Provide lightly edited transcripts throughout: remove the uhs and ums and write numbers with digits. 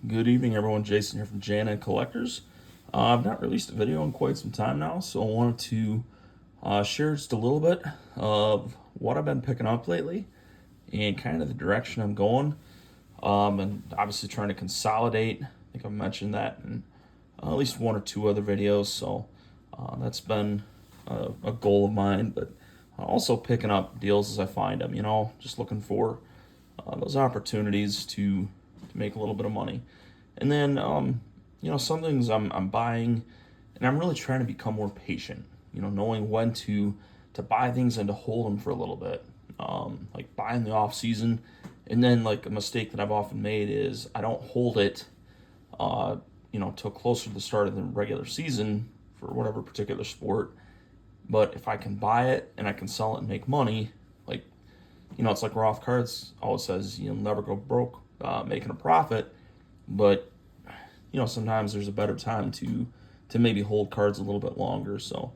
Good evening, everyone. Jason here from J&N Collectors. I've not released a video in quite some time now, so I wanted to share just a little bit of what I've been picking up lately and kind of the direction I'm going. And obviously trying to consolidate. I think I've mentioned that in at least one or two other videos, so that's been a goal of mine. But also picking up deals as I find them, just looking for those opportunities to make a little bit of money. And then, some things I'm buying, and I'm really trying to become more patient, knowing when to buy things and to hold them for a little bit. Like buying the off season, and then like a mistake that I've often made is I don't hold it, till closer to the start of the regular season for whatever particular sport. But if I can buy it and I can sell it and make money, it's like Roth Cards always says, you'll never go broke making a profit. But sometimes there's a better time to maybe hold cards a little bit longer. So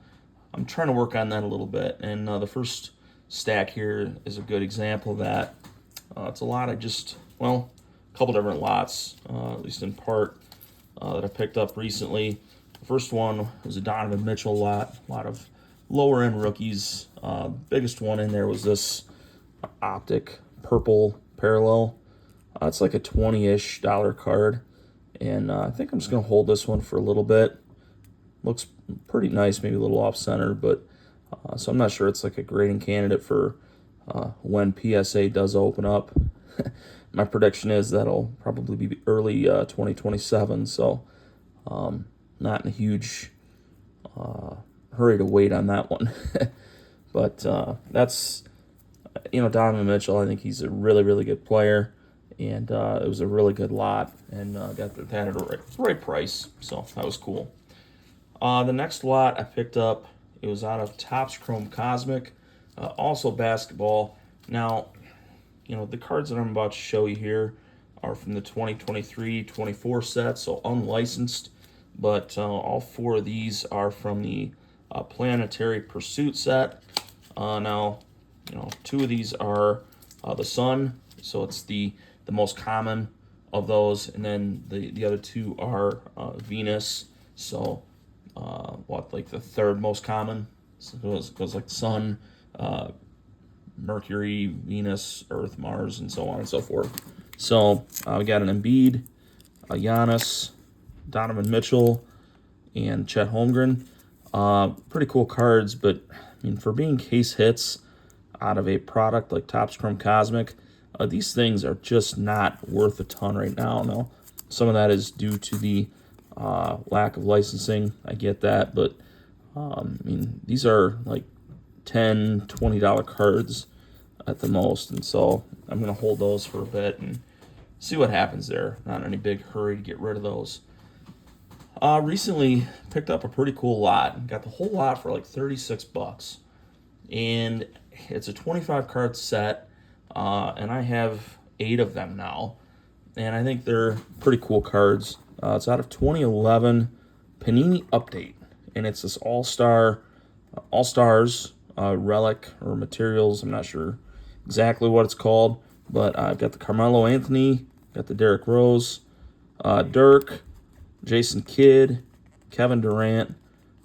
I'm trying to work on that a little bit. And the first stack here is a good example of that. It's a lot of a couple different lots, at least in part, that I picked up recently. The first one was a Donovan Mitchell lot, a lot of lower end rookies. Biggest one in there was this Optic Purple Parallel. It's like a $20-ish card, and I think I'm just going to hold this one for a little bit. Looks pretty nice, maybe a little off-center, but so I'm not sure it's like a grading candidate for when PSA does open up. My prediction is that'll probably be early 2027, so not in a huge hurry to wait on that one. But that's, Donovan Mitchell, I think he's a really, really good player. And it was a really good lot, and got that at the right price, so that was cool. The next lot I picked up, it was out of Topps Chrome Cosmic, also basketball. Now, the cards that I'm about to show you here are from the 2023-24 set, so unlicensed, but all four of these are from the Planetary Pursuit set. Now, two of these are the Sun, so it's the most common of those, and then the other two are Venus, so like the third most common. So it goes like Sun, Mercury, Venus, Earth, Mars, and so on and so forth. So we got an Embiid, a Giannis, Donovan Mitchell, and Chet Holmgren. Pretty cool cards, but for being case hits out of a product like Topps Chrome Cosmic, these things are just not worth a ton right now. Now, some of that is due to the lack of licensing. I get that, but these are like $10, $20 cards at the most, and so I'm going to hold those for a bit and see what happens there. Not in any big hurry to get rid of those. Recently picked up a pretty cool lot. Got the whole lot for like $36, and it's a 25 card set. And I have 8 of them now, and I think they're pretty cool cards. It's out of 2011 Panini Update, and it's this All-Stars relic or materials. I'm not sure exactly what it's called, but I've got the Carmelo Anthony, got the Derrick Rose, Dirk, Jason Kidd, Kevin Durant,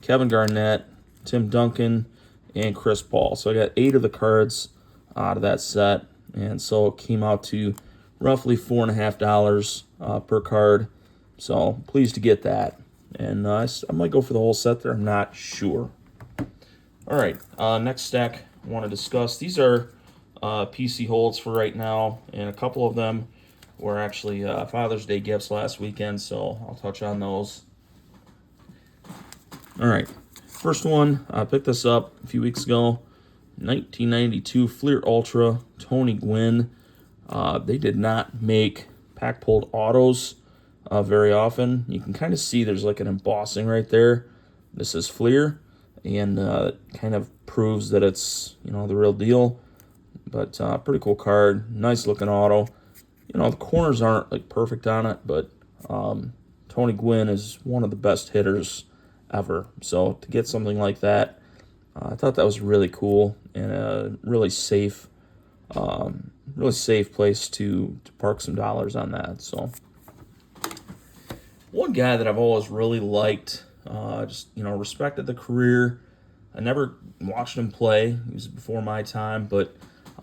Kevin Garnett, Tim Duncan, and Chris Paul. So I got 8 of the cards out of that set. And so it came out to roughly $4.50 per card. So pleased to get that. And I might go for the whole set there. I'm not sure. All right, next stack I want to discuss. These are PC holds for right now, and a couple of them were actually Father's Day gifts last weekend, so I'll touch on those. All right, first one, I picked this up a few weeks ago. 1992 Fleer Ultra, Tony Gwynn. They did not make pack-pulled autos very often. You can kind of see there's like an embossing right there. This is Fleer, and it kind of proves that it's, the real deal. But pretty cool card. Nice looking auto. The corners aren't like perfect on it, but Tony Gwynn is one of the best hitters ever. So to get something like that, I thought that was really cool and a really safe place to park some dollars on that. So one guy that I've always really liked, just, respected the career. I never watched him play. He was before my time, but,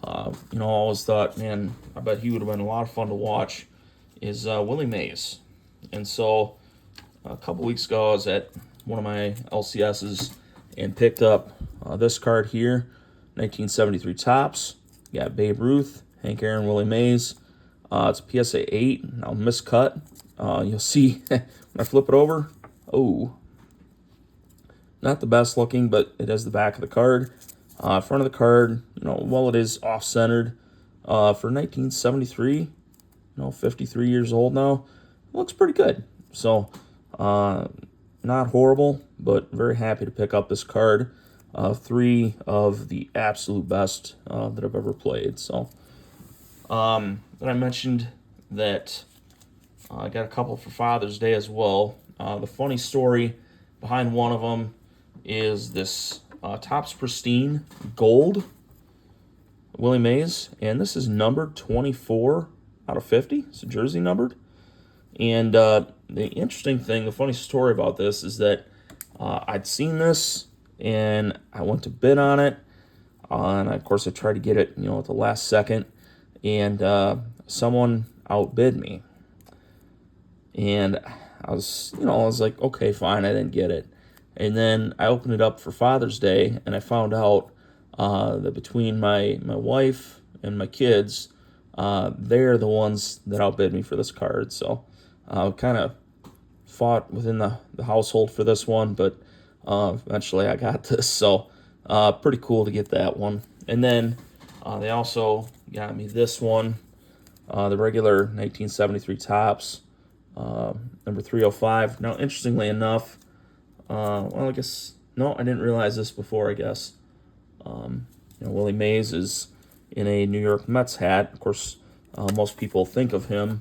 I always thought, man, I bet he would have been a lot of fun to watch, is Willie Mays. And so a couple weeks ago, I was at one of my LCSs and picked up this card here, 1973 Topps. You got Babe Ruth, Hank Aaron, Willie Mays. It's a PSA 8, now miscut. You'll see when I flip it over, not the best looking, but it is the back of the card. Front of the card, while it is off-centered, for 1973, 53 years old now, it looks pretty good. So, not horrible, but very happy to pick up this card. 3 of the absolute best that I've ever played. So, then I mentioned that I got a couple for Father's Day as well. The funny story behind one of them is this Topps Pristine Gold Willie Mays, and this is numbered 24 out of 50. It's a jersey numbered. And the interesting thing, the funny story about this is that I'd seen this and I went to bid on it. And of course, I tried to get it, at the last second, and someone outbid me. And I was like, okay, fine, I didn't get it. And then I opened it up for Father's Day, and I found out that between my wife and my kids, they're the ones that outbid me for this card. So kind of fought within the household for this one, but eventually I got this. So pretty cool to get that one. And then they also got me this one, the regular 1973 Topps, number 305. Now, interestingly enough, I guess, no, I didn't realize this before, I guess. Willie Mays is in a New York Mets hat. Of course, most people think of him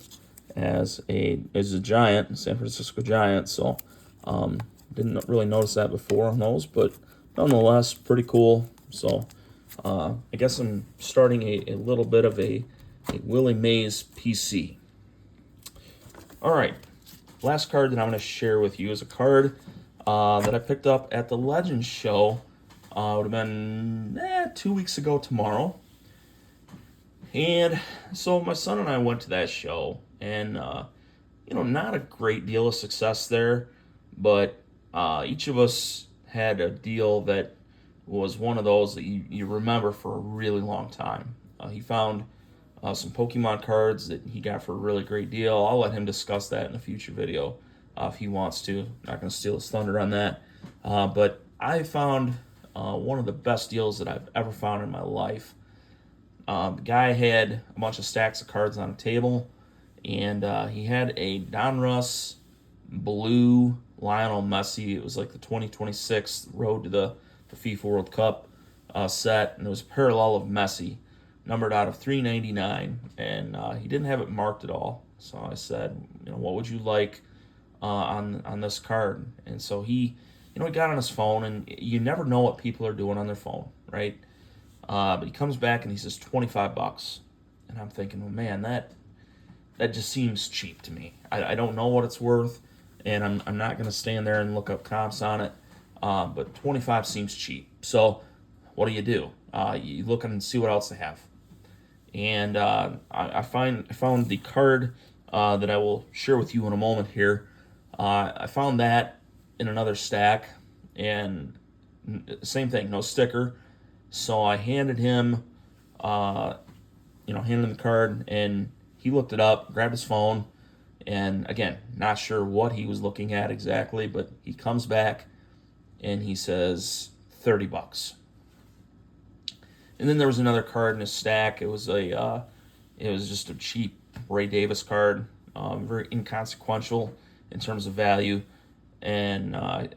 as a Giant, San Francisco Giant, so didn't really notice that before on those, but nonetheless, pretty cool. So I guess I'm starting a little bit of a Willie Mays PC. All right, last card that I'm going to share with you is a card that I picked up at the Legends show. It would have been 2 weeks ago tomorrow. And so my son and I went to that show, and not a great deal of success there, but each of us had a deal that was one of those that you remember for a really long time. He found some Pokemon cards that he got for a really great deal. I'll let him discuss that in a future video if he wants to. Not going to steal his thunder on that. But I found one of the best deals that I've ever found in my life. The guy had a bunch of stacks of cards on a table, and he had a Donruss blue Lionel Messi. It was like the 2026 Road to the FIFA World Cup set, and it was a parallel of Messi, numbered out of 399, and he didn't have it marked at all. So I said, what would you like on this card? And so he got on his phone, and you never know what people are doing on their phone, right? But he comes back and he says $25, and I'm thinking, well, man, that just seems cheap to me. I don't know what it's worth, and I'm not going to stand there and look up comps on it. But 25 seems cheap. So what do? You look and see what else they have. And I found the card that I will share with you in a moment here. I found that in another stack, and same thing, no sticker. So I handed him, the card, and he looked it up, grabbed his phone, and again, not sure what he was looking at exactly, but he comes back and he says $30. And then there was another card in his stack. It was just a cheap Ray Davis card, very inconsequential in terms of value. And I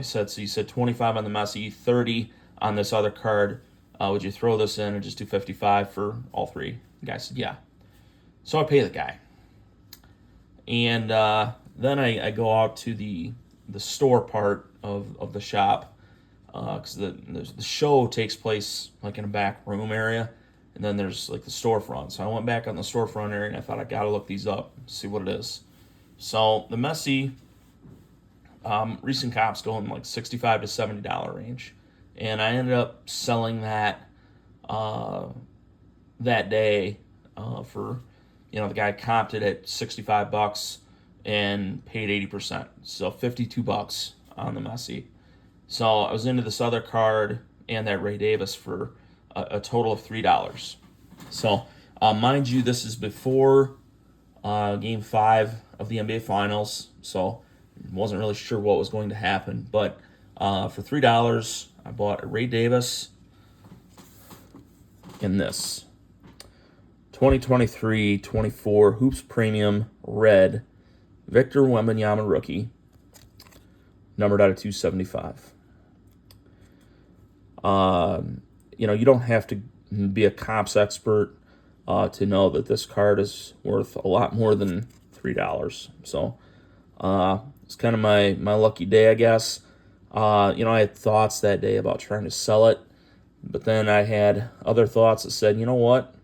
said, so you said 25 on the Messi, 30 on this other card. Would you throw this in and just do 55 for all three? The guy said, yeah. So I pay the guy. And then I go out to the store part of the shop, because the show takes place like in a back room area, and then there's like the storefront. So I went back on the storefront area, and I thought I gotta look these up, see what it is. So the Messi, recent comps going like $65 to $70 range, and I ended up selling that that day for, the guy comped it at $65 and paid 80%, so $52 on the Messi. So I was into this other card and that Ray Davis for a total of $3. So mind you, this is before Game 5 of the NBA Finals, so wasn't really sure what was going to happen. But for $3, I bought a Ray Davis in this 2023-24 Hoops Premium Red Victor Wembanyama rookie, numbered out of 275. You don't have to be a comps expert to know that this card is worth a lot more than $3. So it's kind of my lucky day, I guess. I had thoughts that day about trying to sell it, but then I had other thoughts that said, you know what,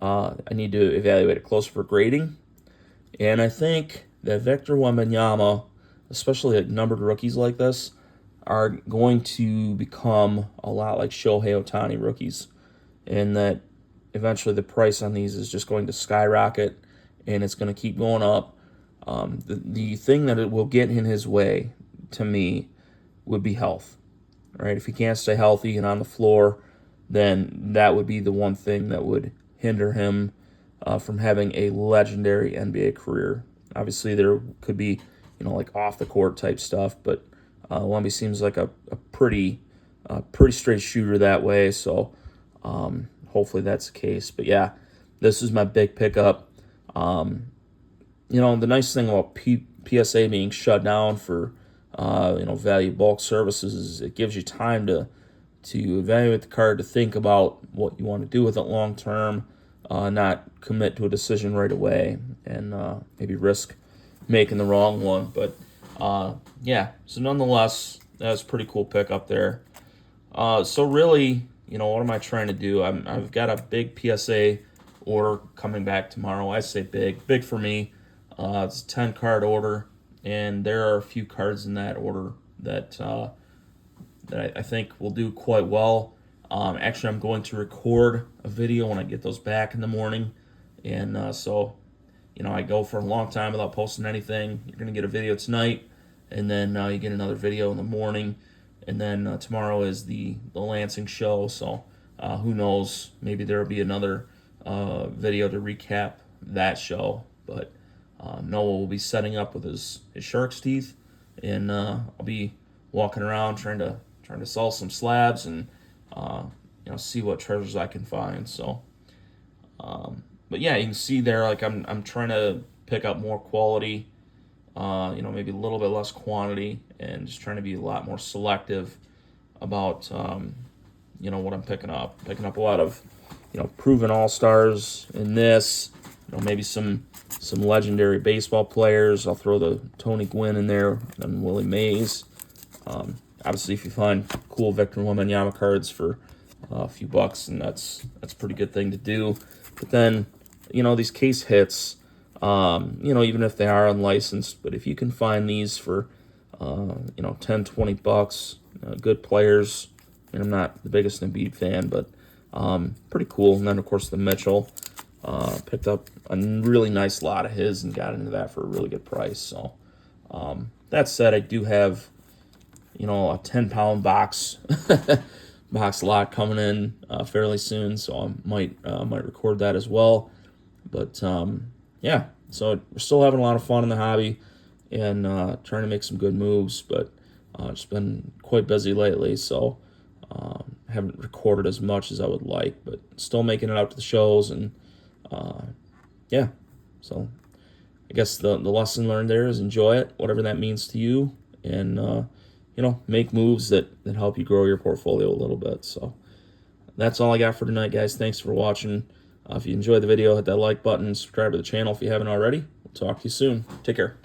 I need to evaluate it closer for grading. And I think that Victor Wembanyama, especially at numbered rookies like this, are going to become a lot like Shohei Ohtani rookies, and that eventually the price on these is just going to skyrocket, and it's going to keep going up. The thing that it will get in his way, to me, would be health. Right? If he can't stay healthy and on the floor, then that would be the one thing that would hinder him from having a legendary NBA career. Obviously, there could be, like off the court type stuff, but Wemby seems like a pretty straight shooter that way. So hopefully that's the case. But yeah, this is my big pickup. The nice thing about PSA being shut down for value bulk services is it gives you time to evaluate the card, to think about what you want to do with it long term, not commit to a decision right away, and maybe risk making the wrong one. But so nonetheless, that's a pretty cool pickup there. So really, what am I trying to do? I've got a big PSA order coming back tomorrow. I say big for me. It's a 10-card order, and there are a few cards in that order that I think will do quite well. Actually, I'm going to record a video when I get those back in the morning, and so I go for a long time without posting anything. You're gonna get a video tonight, and then you get another video in the morning, and then tomorrow is the Lansing show. So who knows? Maybe there'll be another video to recap that show. But Noah will be setting up with his shark's teeth, and I'll be walking around trying to sell some slabs and see what treasures I can find. So but yeah, you can see there, like I'm trying to pick up more quality, maybe a little bit less quantity, and just trying to be a lot more selective about what I'm picking up. Picking up a lot of proven all-stars in this, maybe some legendary baseball players. I'll throw the Tony Gwynn in there and Willie Mays. Obviously, if you find cool Victor Wembanyama cards for a few bucks, and that's a pretty good thing to do. But then, these case hits, even if they are unlicensed, but if you can find these for, $10-20, good players. And I'm not the biggest Embiid fan, but pretty cool. And then, of course, the Mitchell. Picked up a really nice lot of his and got into that for a really good price. So that said, I do have a 10-pound box lot coming in fairly soon, so I might record that as well. But so we're still having a lot of fun in the hobby and trying to make some good moves, but just been quite busy lately, so haven't recorded as much as I would like, but still making it out to the shows. And so I guess the lesson learned there is enjoy it, whatever that means to you, and make moves that help you grow your portfolio a little bit. So that's all I got for tonight, guys. Thanks for watching. If you enjoyed the video, hit that like button, subscribe to the channel if you haven't already. We'll talk to you soon. Take care.